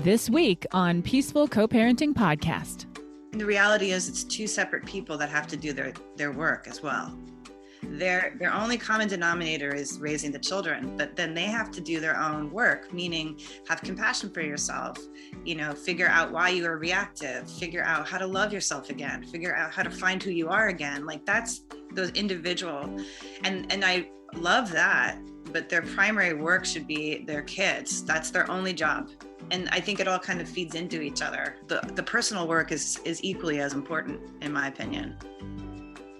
This week on Peaceful Co-Parenting Podcast. The reality is it's two separate people that have to do their work as well. Their only common denominator is raising the children, but then they have to do their own work, meaning have compassion for yourself, figure out why you are reactive, figure out how to love yourself again, figure out how to find who you are again. Like that's those individual. And I love that, but their primary work should be their kids. That's their only job. And I think it all kind of feeds into each other. The personal work is equally as important, in my opinion.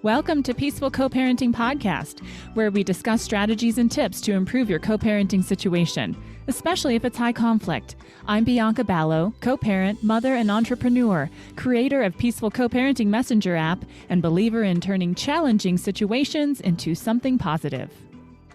Welcome to Peaceful Co-Parenting Podcast, where we discuss strategies and tips to improve your co-parenting situation, especially if it's high conflict. I'm Bianca Balogh, co-parent, mother, and entrepreneur, creator of Peaceful Co-Parenting Messenger app, and believer in turning challenging situations into something positive.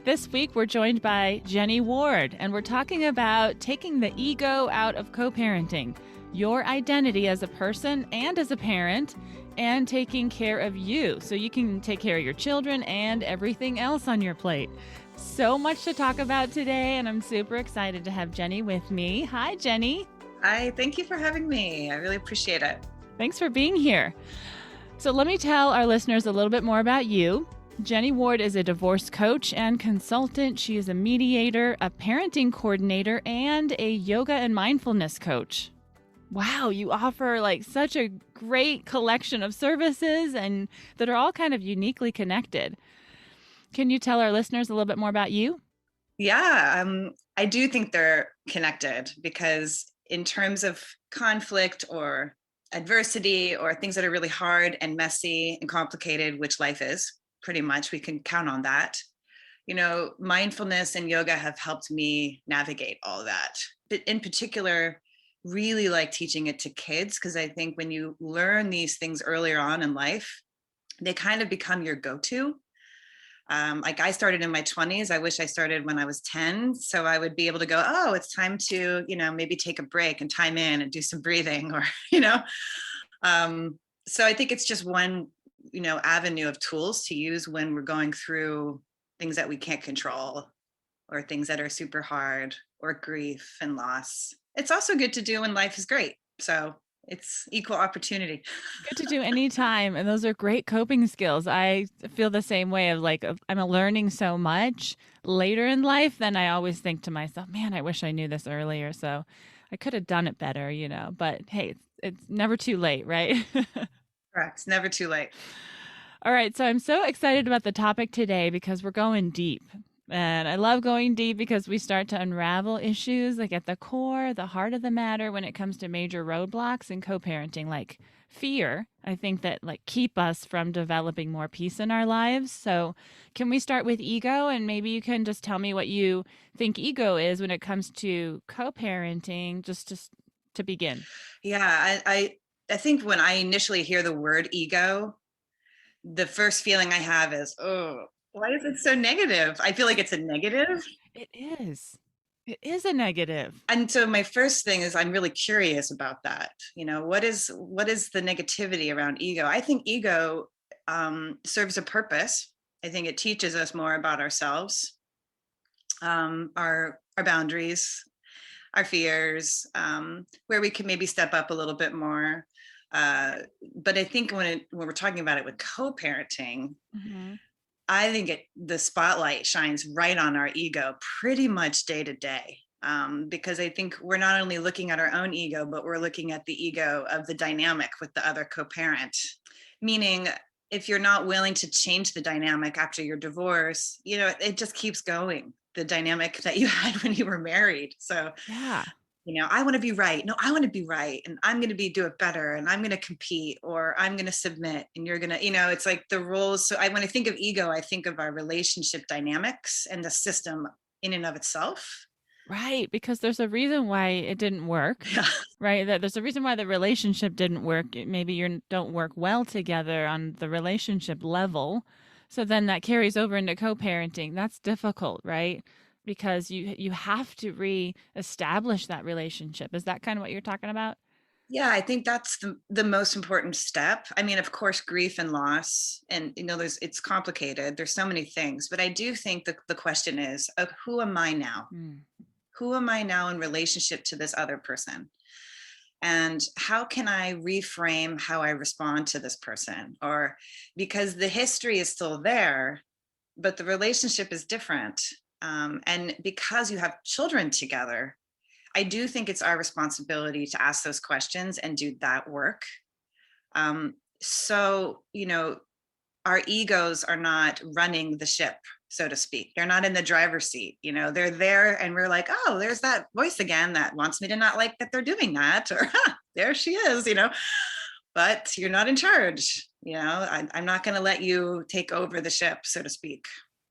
This week, we're joined by Jenny Ward, and we're talking about taking the ego out of co-parenting, your identity as a person and as a parent, and taking care of you so you can take care of your children and everything else on your plate. So much to talk about today, and I'm super excited to have Jenny with me. Hi, Jenny. Hi, thank you for having me. I really appreciate it. Thanks for being here. So let me tell our listeners a little bit more about you. Jenny Ward is a divorce coach and consultant. She is a mediator, a parenting coordinator, and a yoga and mindfulness coach. Wow, you offer such a great collection of services and that are all kind of uniquely connected. Can you tell our listeners a little bit more about you? Yeah, I do think they're connected because in terms of conflict or adversity or things that are really hard and messy and complicated, which life is, pretty much, we can count on that. Mindfulness and yoga have helped me navigate all that. But in particular, really like teaching it to kids, because I think when you learn these things earlier on in life, they kind of become your go-to. I started in my 20s. I wish I started when I was 10. So I would be able to go, oh, it's time to, maybe take a break and time in and do some breathing or, So I think it's just one, avenue of tools to use when we're going through things that we can't control or things that are super hard or grief and loss. It's also good to do when life is great. So it's equal opportunity. Good to do anytime. And those are great coping skills. I feel the same way of I'm learning so much later in life. Then I always think to myself, man, I wish I knew this earlier. So I could have done it better, but hey, it's never too late, right? Correct. It's never too late. All right. So I'm so excited about the topic today because we're going deep. And I love going deep because we start to unravel issues at the core, the heart of the matter when it comes to major roadblocks in co-parenting, like fear, I think that keep us from developing more peace in our lives. So can we start with ego? And maybe you can just tell me what you think ego is when it comes to co-parenting, just to begin. Yeah, I think when I initially hear the word ego, the first feeling I have is, oh, why is it so negative? I feel like it's a negative. It is. It is a negative. And so my first thing is I'm really curious about that. What is the negativity around ego? I think ego serves a purpose. I think it teaches us more about ourselves, our boundaries, our fears, where we can maybe step up a little bit more. But I think when we're talking about it with co-parenting, mm-hmm. I think the spotlight shines right on our ego pretty much day to day, because I think we're not only looking at our own ego, but we're looking at the ego of the dynamic with the other co-parent. Meaning, if you're not willing to change the dynamic after your divorce, it just keeps going. The dynamic that you had when you were married. So yeah. I want to be right. No, I want to be right. And I'm going to do it better. And I'm going to compete, or I'm going to submit, and you're going to, it's like the roles. So when I think of ego, I think of our relationship dynamics and the system in and of itself. Right. Because there's a reason why it didn't work, yeah. Right? That there's a reason why the relationship didn't work. Maybe you don't work well together on the relationship level. So then that carries over into co-parenting. That's difficult, right? Because you have to reestablish that relationship. Is that kind of what you're talking about? Yeah, I think that's the most important step. I mean, of course, grief and loss, and it's complicated. There's so many things, but I do think the question is, who am I now? Who am I now in relationship to this other person? And how can I reframe how I respond to this person? Or because the history is still there, but the relationship is different. And because you have children together, I do think it's our responsibility to ask those questions and do that work. So, our egos are not running the ship, so to speak. They're not in the driver's seat. They're there and we're like, oh, there's that voice again that wants me to not like that they're doing that. Or there she is, but you're not in charge. I'm not going to let you take over the ship, so to speak.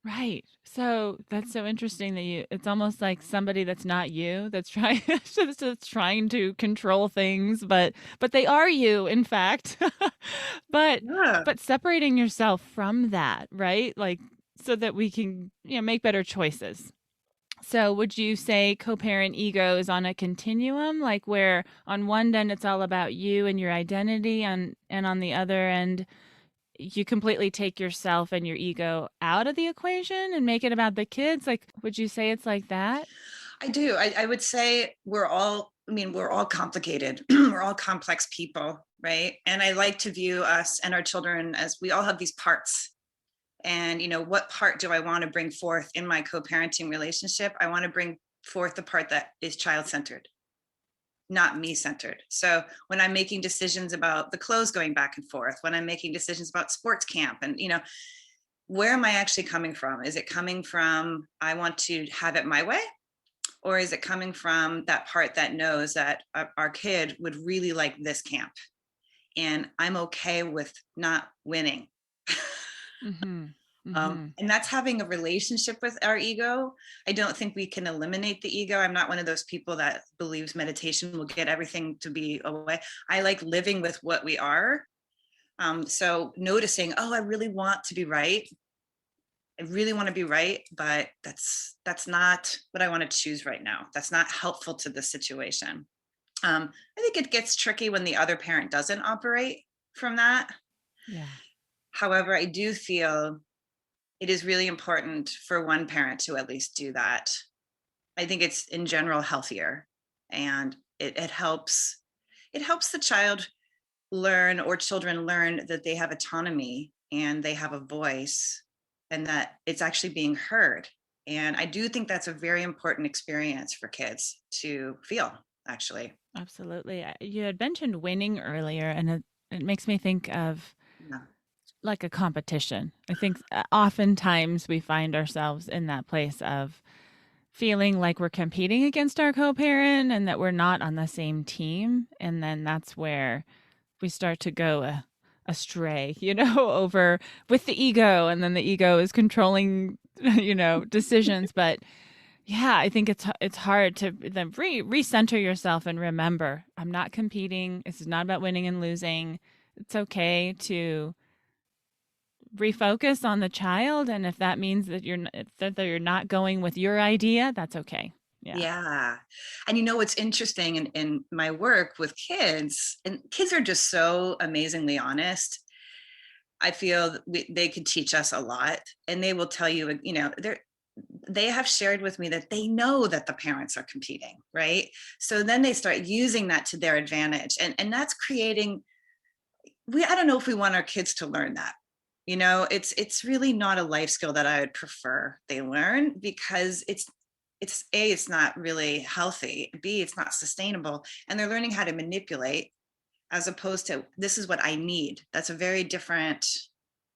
Right. So that's so interesting that it's almost like somebody that's not you that's trying that's trying to control things, but they are you, in fact. but Yeah. but separating yourself from that, right? Like so that we can, make better choices. So would you say co-parent ego is on a continuum, like where on one end it's all about you and your identity, and on the other end you completely take yourself and your ego out of the equation and make it about the kids? Like, would you say it's like that? I do. I would say we're all complicated. We're all complex people, right? And I like to view us and our children as we all have these parts. And, what part do I want to bring forth in my co-parenting relationship? I want to bring forth the part that is child-centered, not me-centered. So when I'm making decisions about the clothes going back and forth, when I'm making decisions about sports camp, and, where am I actually coming from? Is it coming from, I want to have it my way? Or is it coming from that part that knows that our kid would really like this camp and I'm okay with not winning? Mm-hmm. Mm-hmm. And that's having a relationship with our ego. I don't think we can eliminate the ego. I'm not one of those people that believes meditation will get everything to be away. I like living with what we are. So noticing, oh, I really want to be right. I really want to be right, but that's not what I want to choose right now. That's not helpful to the situation. I think it gets tricky when the other parent doesn't operate from that. Yeah. However, I do feel it is really important for one parent to at least do that. I think it's in general healthier, and it helps the child learn, or children learn, that they have autonomy and they have a voice and that it's actually being heard. And I do think that's a very important experience for kids to feel, actually. Absolutely. You had mentioned winning earlier, and it makes me think of Yeah. like a competition. I think oftentimes we find ourselves in that place of feeling like we're competing against our co-parent and that we're not on the same team. And then that's where we start to go astray, over with the ego. And then the ego is controlling, decisions. But yeah, I think it's hard to then recenter yourself and remember, I'm not competing. This is not about winning and losing. It's okay to refocus on the child, and if that means that you're not going with your idea, that's okay. Yeah. And what's interesting in my work with kids, and kids are just so amazingly honest. I feel they could teach us a lot, and they will tell you, they have shared with me that they know that the parents are competing, right? So then they start using that to their advantage. And that's creating, I don't know if we want our kids to learn that. It's really not a life skill that I would prefer they learn, because it's A, it's not really healthy. B, it's not sustainable. And they're learning how to manipulate, as opposed to, this is what I need. That's a very different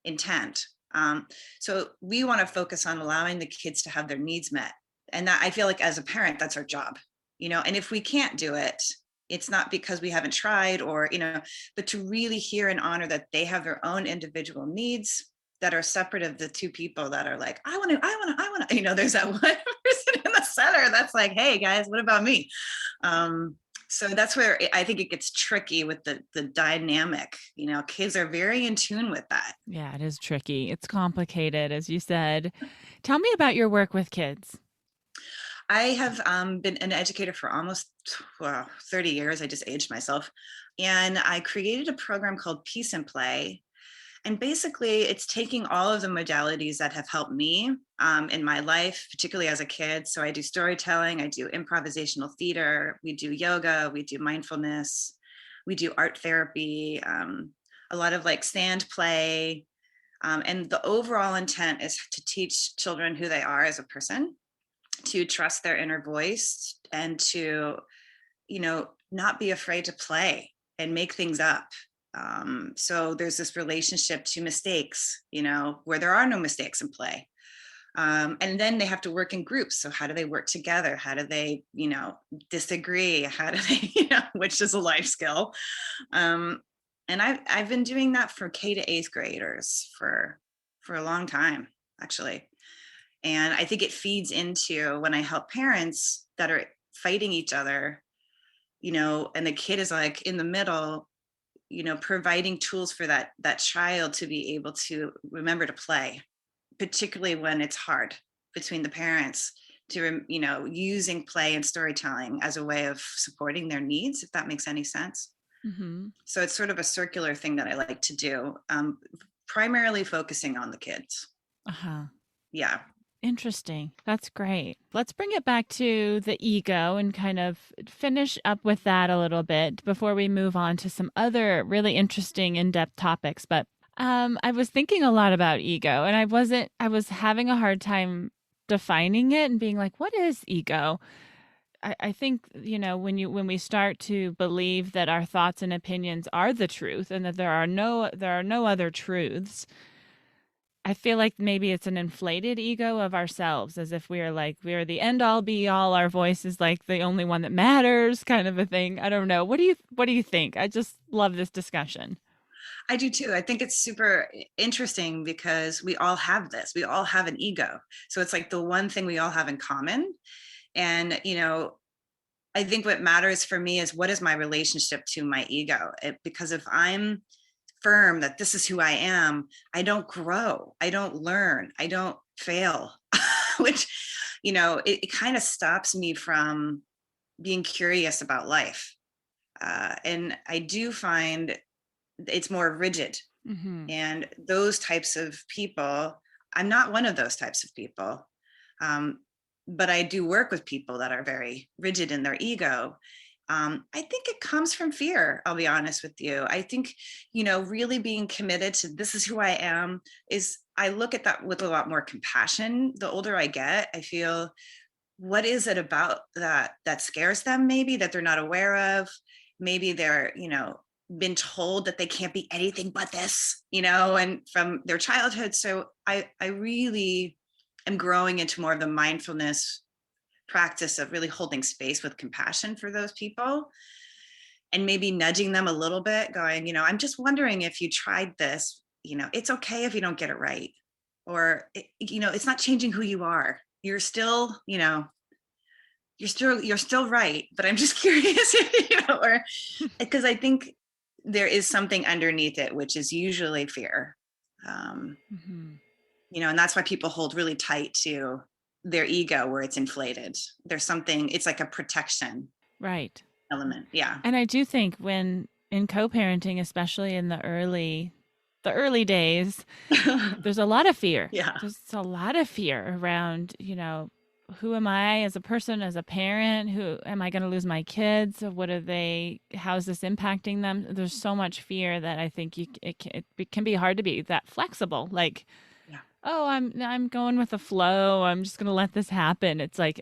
intent. So we want to focus on allowing the kids to have their needs met. And that, I feel like as a parent, that's our job, and if we can't do it, it's not because we haven't tried, or, but to really hear and honor that they have their own individual needs that are separate of the two people that are like, I want to, there's that one person in the center that's like, hey guys, what about me? So that's where I think it gets tricky with the dynamic. Kids are very in tune with that. Yeah, it is tricky. It's complicated, as you said. Tell me about your work with kids. I have been an educator for almost 30 years. I just aged myself. And I created a program called Peace and Play. And basically, it's taking all of the modalities that have helped me in my life, particularly as a kid. So I do storytelling, I do improvisational theater, we do yoga, we do mindfulness, we do art therapy, a lot of like stand play. And the overall intent is to teach children who they are as a person, to trust their inner voice, and to, not be afraid to play and make things up. So there's this relationship to mistakes, where there are no mistakes in play. And then they have to work in groups. So how do they work together? How do they, disagree? How do they, which is a life skill. And I've been doing that for K to eighth graders for a long time, actually. And I think it feeds into when I help parents that are fighting each other, and the kid is like in the middle, providing tools for that child to be able to remember to play, particularly when it's hard between the parents, to, using play and storytelling as a way of supporting their needs, if that makes any sense. Mm-hmm. So it's sort of a circular thing that I like to do, primarily focusing on the kids. Uh-huh. Yeah. Interesting. That's great. Let's bring it back to the ego and kind of finish up with that a little bit before we move on to some other really interesting in-depth topics. But I was thinking a lot about ego, and I was having a hard time defining it and being like, what is ego? I think, when we start to believe that our thoughts and opinions are the truth and that there are no other truths, I feel like maybe it's an inflated ego of ourselves, as if we are the end all be all. Our voice is like the only one that matters, kind of a thing. I don't know. What do you think? I just love this discussion. I do too. I think it's super interesting because we all have this. We all have an ego. So it's like the one thing we all have in common. And, I think what matters for me is, what is my relationship to my ego? Because if I'm firm that this is who I am, I don't grow, I don't learn, I don't fail, which, it kind of stops me from being curious about life. And I do find it's more rigid. Mm-hmm. And those types of people, I'm not one of those types of people. But I do work with people that are very rigid in their ego. I think it comes from fear. I'll be honest with you. I think, really being committed to this is who I am I look at that with a lot more compassion. The older I get, I feel, what is it about that scares them? Maybe that they're not aware of. Maybe they're, been told that they can't be anything but this, and from their childhood. So I really am growing into more of the mindfulness practice of really holding space with compassion for those people, and maybe nudging them a little bit, going, I'm just wondering if you tried this, it's okay if you don't get it right, or, it's not changing who you are. You're still, you're still right. But I'm just curious, or because I think there is something underneath it, which is usually fear. Mm-hmm. And that's why people hold really tight to their ego where it's inflated. There's something, it's like a protection. Right. Element. Yeah. And I do think when in co-parenting, especially in the early days, there's a lot of fear. Yeah. There's a lot of fear around, who am I as a person, as a parent? Who am I going to lose my kids? How is this impacting them? There's so much fear that I think it can be hard to be that flexible. Like, yeah. Oh, I'm going with the flow. I'm just going to let this happen. It's like,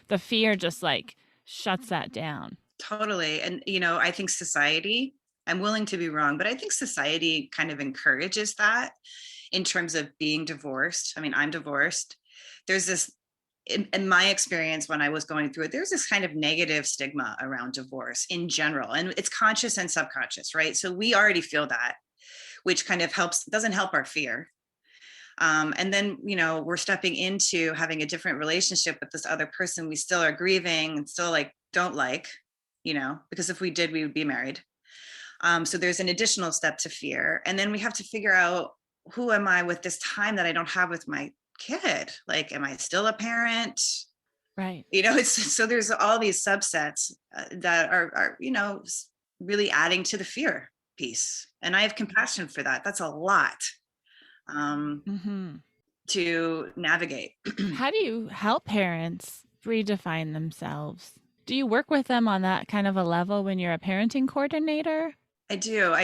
the fear just like shuts that down. Totally. And, I think society, I'm willing to be wrong, but I think society kind of encourages that in terms of being divorced. I mean, I'm divorced. There's this, in my experience, when I was going through it, there's this kind of negative stigma around divorce in general, and it's conscious and subconscious, right? So we already feel that, which kind of doesn't help our fear. And then, we're stepping into having a different relationship with this other person. We still are grieving and still don't like, because if we did, we would be married. So there's an additional step to fear. And then we have to figure out, who am I with this time that I don't have with my kid? Like, am I still a parent? Right. So there's all these subsets that are really adding to the fear. piece. And I have compassion for that. That's a lot Mm-hmm. to navigate. How do you help parents redefine themselves? Do you work with them on that kind of a level when you're a parenting coordinator? I do.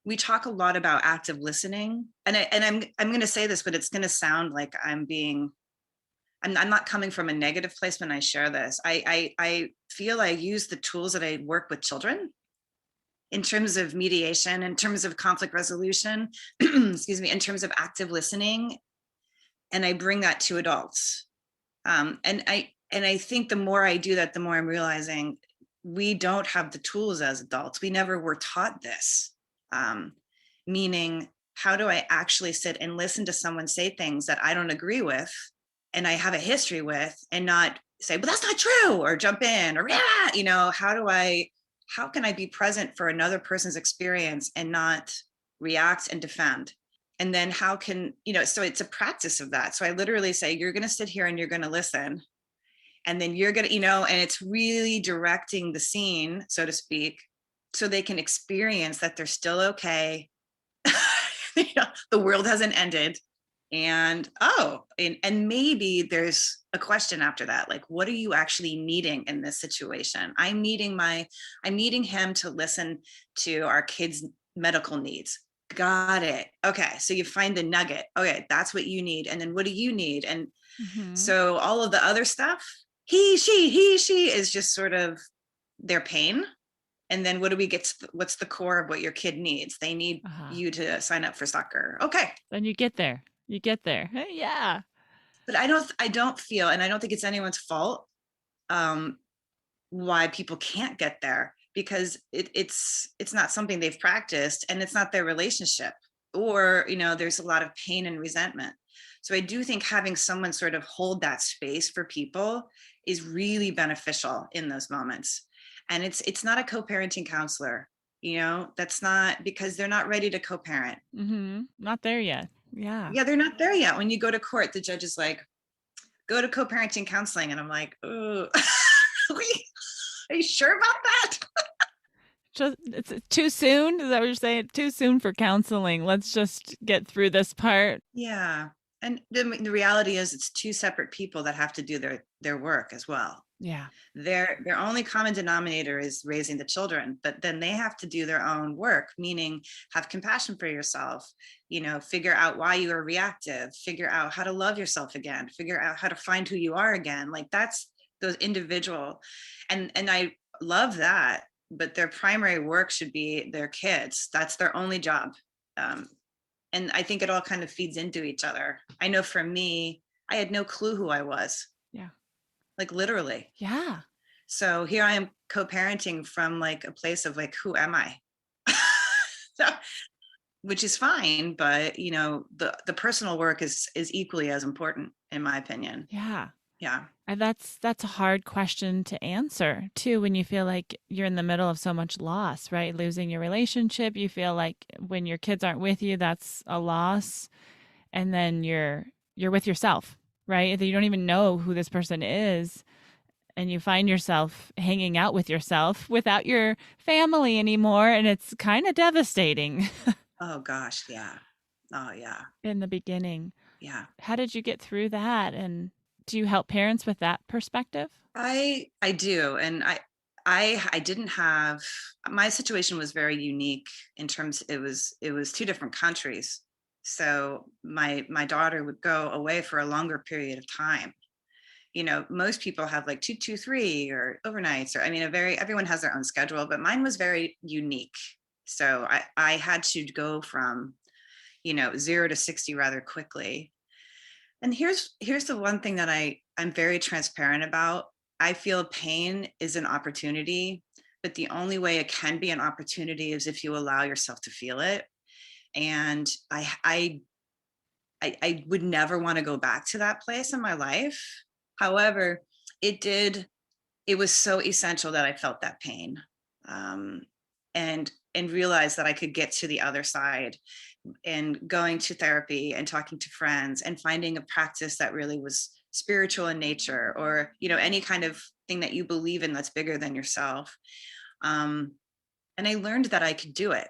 We talk a lot about active listening, and I'm going to say this, but it's going to sound like I'm not coming from a negative place when I share this. I feel I use the tools that I work with children in terms of mediation, in terms of conflict resolution, excuse me, in terms of active listening, and I bring that to adults. And I think the more I do that, the more I'm realizing we don't have the tools as adults. We never were taught this. Meaning, how do I actually sit and listen to someone say things that I don't agree with and I have a history with, and not say, but that's not true, or jump in, or how can I be present for another person's experience and not react and defend? And then how can, so it's a practice of that. So I literally say, you're going to sit here and you're going to listen. And then you're going to, and it's really directing the scene, so to speak, so they can experience that they're still okay. The world hasn't ended. And and maybe there's a question after that, like, what are you actually needing in this situation? I'm needing him to listen to our kids' medical needs. Got it. Okay, so you find the nugget. Okay, that's what you need. And then what do you need? And so all of the other stuff, he, she is just sort of their pain. And then what do we get? What's the core of what your kid needs? They need you to sign up for soccer. Okay. Then you get there. Yeah. But I don't feel, and I don't think it's anyone's fault, why people can't get there, because it's not something they've practiced, and it's not their relationship, or, there's a lot of pain and resentment. So I do think having someone sort of hold that space for people is really beneficial in those moments. And it's not a co-parenting counselor, that's not, because they're not ready to co-parent. Not there yet. Yeah, they're not there yet. When you go to court, the judge is like, go to co-parenting counseling. And I'm like, oh, are you sure about that? Just, it's too soon. Is that what you're saying? Too soon for counseling. Let's just get through this part. Yeah. And the reality is, it's two separate people that have to do their work as well. Yeah. Their only common denominator is raising the children, but then they have to do their own work, meaning have compassion for yourself, figure out why you are reactive, figure out how to love yourself again, figure out how to find who you are again. Like, that's those individual. And I love that, but their primary work should be their kids. That's their only job. And I think it all kind of feeds into each other. I know for me, I had no clue who I was. Yeah. Like, literally. Yeah. So here I am co-parenting from like a place of like, who am I? So, which is fine, but the personal work is equally as important, in my opinion. Yeah. Yeah. And that's a hard question to answer too, when you feel like you're in the middle of so much loss, right? Losing your relationship. You feel like when your kids aren't with you, that's a loss. And then you're with yourself, right? You don't even know who this person is. And you find yourself hanging out with yourself without your family anymore. And it's kind of devastating. Oh gosh. Yeah. Oh yeah. In the beginning. Yeah. How did you get through that? And do you help parents with that perspective? I do. And I didn't have, my situation was very unique in terms, it was two different countries. So my daughter would go away for a longer period of time. Most people have like 2-2-3 or overnights, or everyone has their own schedule, but mine was very unique. So I had to go from 0 to 60 rather quickly. And here's the one thing that I'm very transparent about. I feel pain is an opportunity, but the only way it can be an opportunity is if you allow yourself to feel it. And I would never want to go back to that place in my life. However, it was so essential that I felt that pain, and realized that I could get to the other side, and going to therapy and talking to friends and finding a practice that really was spiritual in nature, or any kind of thing that you believe in that's bigger than yourself. And and I learned that I could do it.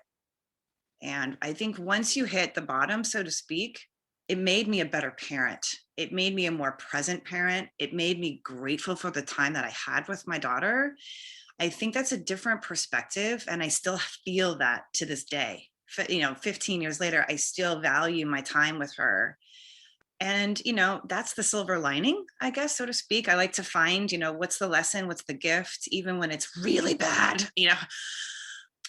And I think once you hit the bottom, so to speak, it made me a better parent. It made me a more present parent. It made me grateful for the time that I had with my daughter. I think that's a different perspective. And I still feel that to this day. 15 years later, I still value my time with her. And, that's the silver lining, I guess, so to speak. I like to find, what's the lesson, what's the gift, even when it's really bad,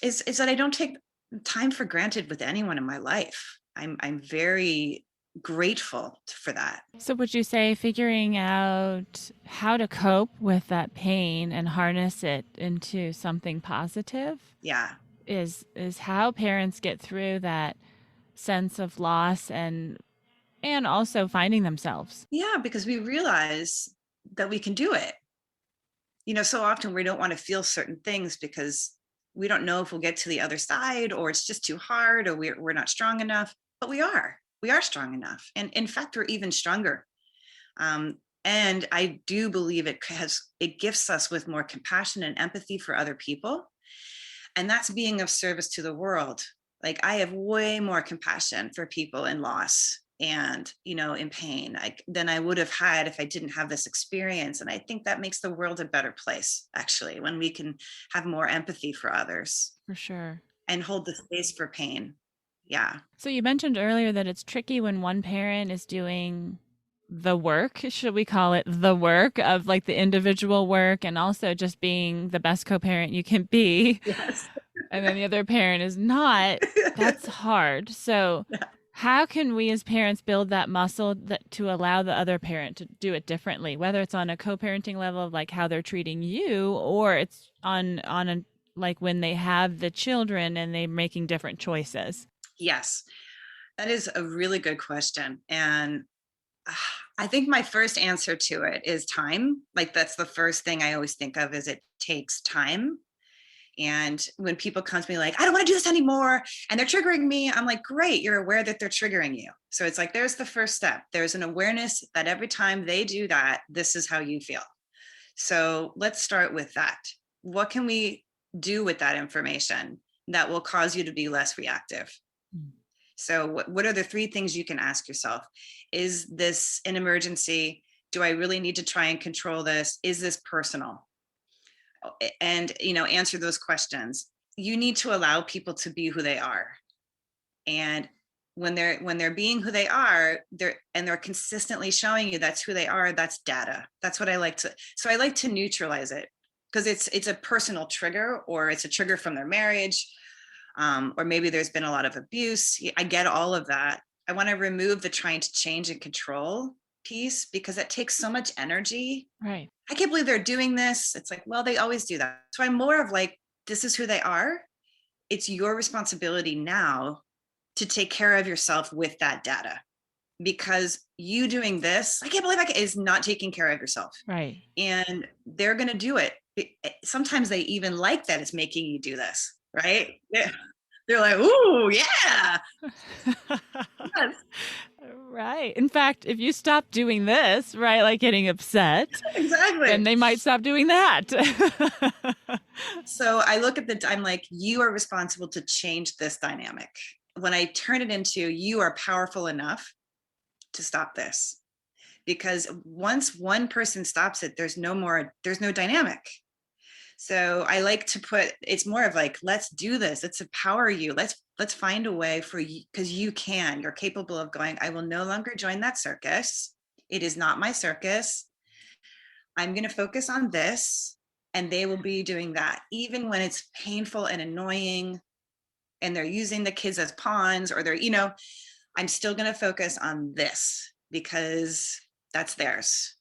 is that I don't take time for granted with anyone in my life. I'm very grateful for that. So would you say figuring out how to cope with that pain and harness it into something positive Yeah. is how parents get through that sense of loss and also finding themselves? Yeah, because we realize that we can do it. So often we don't want to feel certain things because we don't know if we'll get to the other side, or it's just too hard, or we're not strong enough. But we are strong enough. And in fact, we're even stronger. And I do believe it gifts us with more compassion and empathy for other people. And that's being of service to the world. Like, I have way more compassion for people in loss and, in pain than I would have had if I didn't have this experience. And I think that makes the world a better place, actually, when we can have more empathy for others. For sure. And hold the space for pain. Yeah. So you mentioned earlier that it's tricky when one parent is doing the work, should we call it the work of like the individual work, and also just being the best co-parent you can be. Yes. And then the other parent is not. That's hard. So Yeah. how can we as parents build that muscle to allow the other parent to do it differently, whether it's on a co-parenting level of like how they're treating you, or it's on a like when they have the children and they're making different choices? Yes, that is a really good question. And I think my first answer to it is time. Like, that's the first thing I always think of, is it takes time. And when people come to me like, I don't want to do this anymore, and they're triggering me, I'm like, great, you're aware that they're triggering you. So it's like, there's the first step. There's an awareness that every time they do that, this is how you feel. So let's start with that. What can we do with that information that will cause you to be less reactive? So what are the 3 things you can ask yourself? Is this an emergency? Do I really need to try and control this? Is this personal? And, answer those questions. You need to allow people to be who they are. And when they're being who they are, they're consistently showing you that's who they are, that's data. That's what I like to neutralize it, because it's a personal trigger, or it's a trigger from their marriage. Or maybe there's been a lot of abuse. I get all of that. I want to remove the trying to change and control piece, because it takes so much energy. Right. I can't believe they're doing this. It's like, well, they always do that. So I'm more of like, this is who they are. It's your responsibility now to take care of yourself with that data, because you doing this, I can't believe is not taking care of yourself. Right. And they're going to do it. Sometimes they even like that it's making you do this. Right? Yeah. They're like, ooh, yeah. Yes. Right. In fact, if you stop doing this, right, like getting upset, exactly, then they might stop doing that. So I look at I'm like, you are responsible to change this dynamic. When I turn it into, you are powerful enough to stop this, because once one person stops it, there's no dynamic. So I like to put, it's more of like, let's do this. Let's empower you. Let's find a way for you, because you're capable of going, I will no longer join that circus. It is not my circus. I'm going to focus on this, and they will be doing that, even when it's painful and annoying, and they're using the kids as pawns, or I'm still going to focus on this, because that's theirs.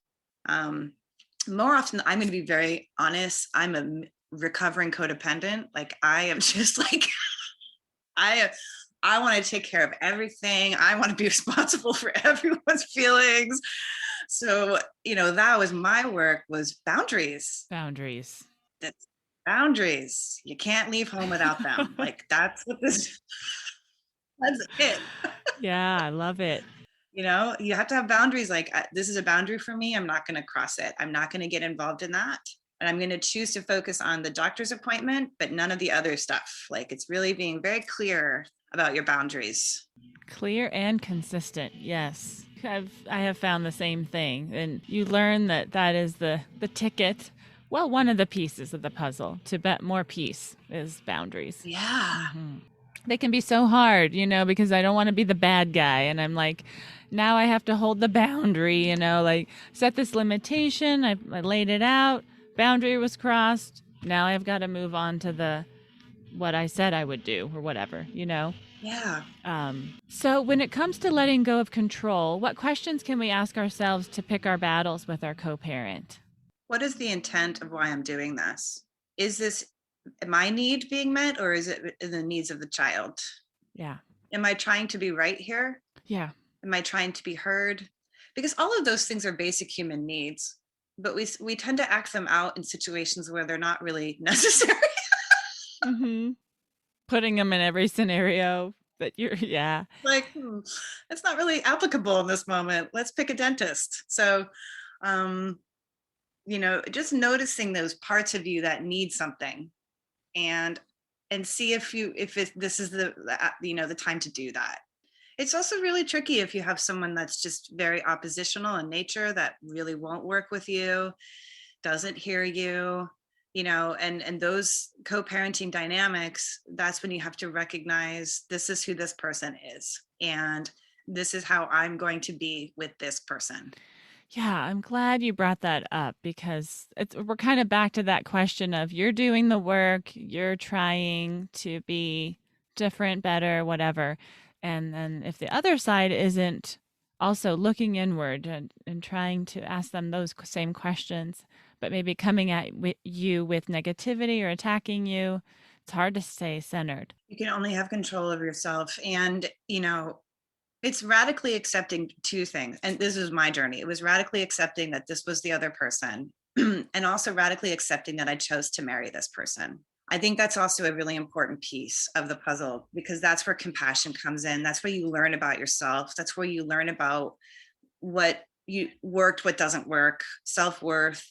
More often, I'm going to be very honest, I'm a recovering codependent. Like, I am just like, I want to take care of everything. I want to be responsible for everyone's feelings. So, that was my work, was boundaries. That's boundaries. You can't leave home without them. Like, that's it. Yeah, I love it. You have to have boundaries. Like, this is a boundary for me. I'm not going to cross it. I'm not going to get involved in that. And I'm going to choose to focus on the doctor's appointment, but none of the other stuff. Like, it's really being very clear about your boundaries. Clear and consistent. Yes. I have found the same thing. And you learn that is the ticket. Well, one of the pieces of the puzzle to more peace is boundaries. Yeah. Mm-hmm. They can be so hard, because I don't want to be the bad guy. And I'm like, now I have to hold the boundary, like set this limitation. I laid it out. Boundary was crossed. Now I've got to move on to what I said I would do or whatever, Yeah. So when it comes to letting go of control, what questions can we ask ourselves to pick our battles with our co-parent? What is the intent of why I'm doing this? Is this my need being met, or is it the needs of the child? Yeah. Am I trying to be right here? Yeah. Am I trying to be heard? Because all of those things are basic human needs, but we tend to act them out in situations where they're not really necessary. Mm-hmm. Putting them in every scenario that yeah. Like, it's not really applicable in this moment. Let's pick a dentist. So, just noticing those parts of you that need something, and see if this is the time to do that. It's also really tricky if you have someone that's just very oppositional in nature, that really won't work with you, doesn't hear you, and those co-parenting dynamics. That's when you have to recognize, this is who this person is, and this is how I'm going to be with this person. Yeah, I'm glad you brought that up, because we're kind of back to that question of, you're doing the work, you're trying to be different, better, whatever. And then if the other side isn't also looking inward and trying to ask them those same questions, but maybe coming at you with negativity or attacking you, it's hard to stay centered. You can only have control of yourself. And, it's radically accepting two things. And this is my journey. It was radically accepting that this was the other person, and also radically accepting that I chose to marry this person. I think that's also a really important piece of the puzzle, because that's where compassion comes in. That's where you learn about yourself. That's where you learn about what you worked, what doesn't work, self-worth,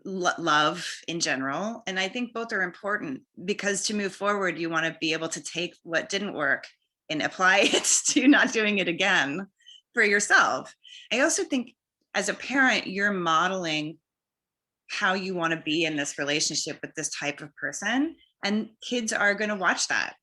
love in general. And I think both are important, because to move forward, you want to be able to take what didn't work and apply it to not doing it again for yourself. I also think, as a parent, you're modeling how you want to be in this relationship with this type of person, and kids are going to watch that.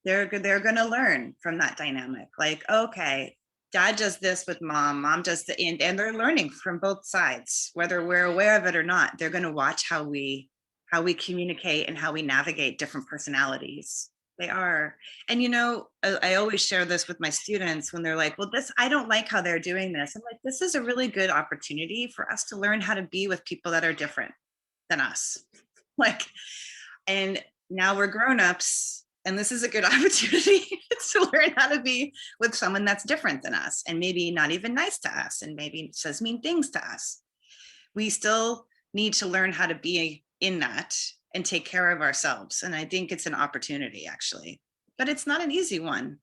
They're going to learn from that dynamic. Like, okay, dad does this with mom does and they're learning from both sides, whether we're aware of it or not. They're going to watch how we communicate and how we navigate different personalities. They are. And, I always share this with my students when they're like, well, I don't like how they're doing this. I'm like, this is a really good opportunity for us to learn how to be with people that are different than us. And now we're grown-ups, and this is a good opportunity to learn how to be with someone that's different than us, and maybe not even nice to us, and maybe says mean things to us. We still need to learn how to be in that and take care of ourselves. And I think it's an opportunity, actually, but it's not an easy one.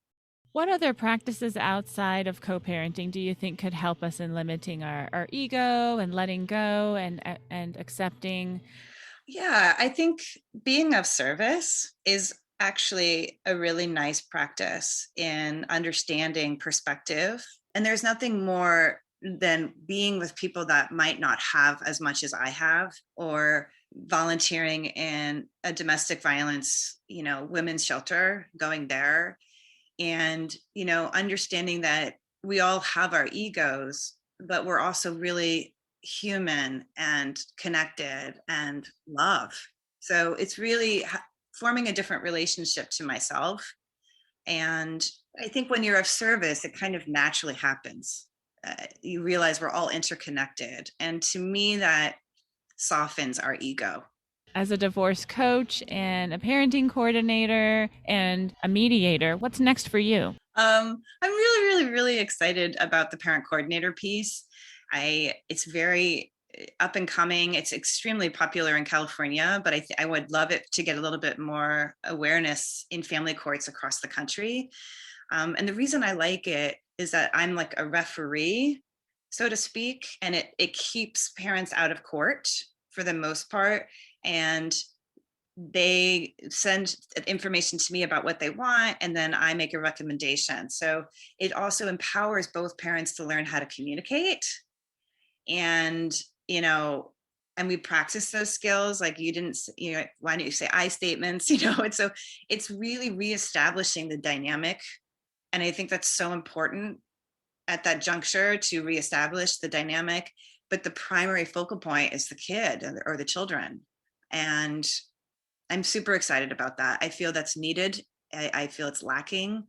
What other practices outside of co-parenting do you think could help us in limiting our ego and letting go and accepting? Yeah, I think being of service is actually a really nice practice in understanding perspective. And there's nothing more than being with people that might not have as much as I have, or volunteering in a domestic violence, women's shelter, going there, and, understanding that we all have our egos, but we're also really human and connected and love. So it's really forming a different relationship to myself. And I think when you're of service, it kind of naturally happens. You realize we're all interconnected. And to me, that softens our ego. As a divorce coach and a parenting coordinator and a mediator, what's next for you? I'm really, really, really excited about the parent coordinator piece. It's very up and coming. It's extremely popular in California, but I would love it to get a little bit more awareness in family courts across the country. And the reason I like it is that I'm like a referee, so to speak, and it keeps parents out of court. for the most part. And they send information to me about what they want, and then I make a recommendation. So it also empowers both parents to learn how to communicate. And, and we practice those skills. Like why don't you say I statements? And so it's really reestablishing the dynamic. And I think that's so important at that juncture, to reestablish the dynamic. But the primary focal point is the kid or the children. And I'm super excited about that. I feel that's needed. I feel it's lacking.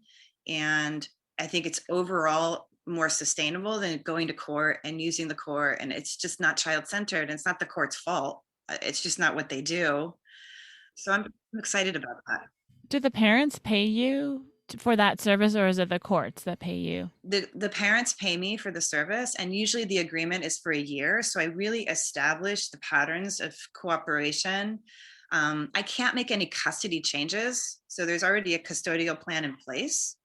And I think it's overall more sustainable than going to court and using the court. And it's just not child-centered. It's not the court's fault. It's just not what they do. So I'm excited about that. Do the parents pay you for that service, or is it the courts that pay you? The parents pay me for the service, and usually the agreement is for a year. So I really establish the patterns of cooperation. I can't make any custody changes. So there's already a custodial plan in place,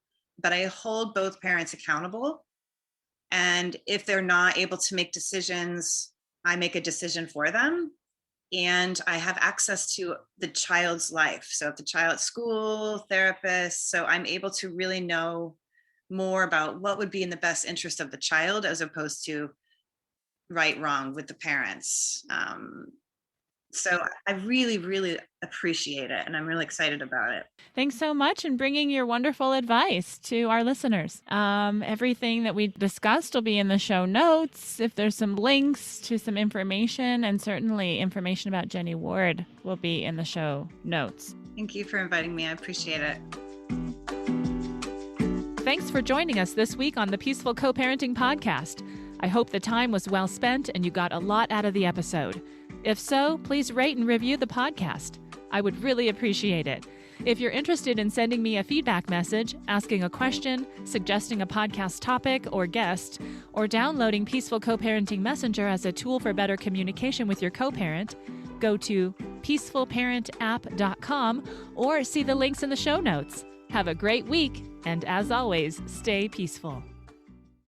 but I hold both parents accountable. And if they're not able to make decisions, I make a decision for them. And I have access to the child's life. So if the child's school, therapist, so I'm able to really know more about what would be in the best interest of the child, as opposed to right, wrong with the parents. So I really, really appreciate it, and I'm really excited about it. Thanks so much, and bringing your wonderful advice to our listeners. Everything that we discussed will be in the show notes. If there's some links to some information, and certainly information about Jenny Ward will be in the show notes. Thank you for inviting me. I appreciate it. Thanks for joining us this week on the Peaceful Co-Parenting Podcast. I hope the time was well spent and you got a lot out of the episode. If so, please rate and review the podcast. I would really appreciate it. If you're interested in sending me a feedback message, asking a question, suggesting a podcast topic or guest, or downloading Peaceful Co-Parenting Messenger as a tool for better communication with your co-parent, go to peacefulparentapp.com or see the links in the show notes. Have a great week, and as always, stay peaceful.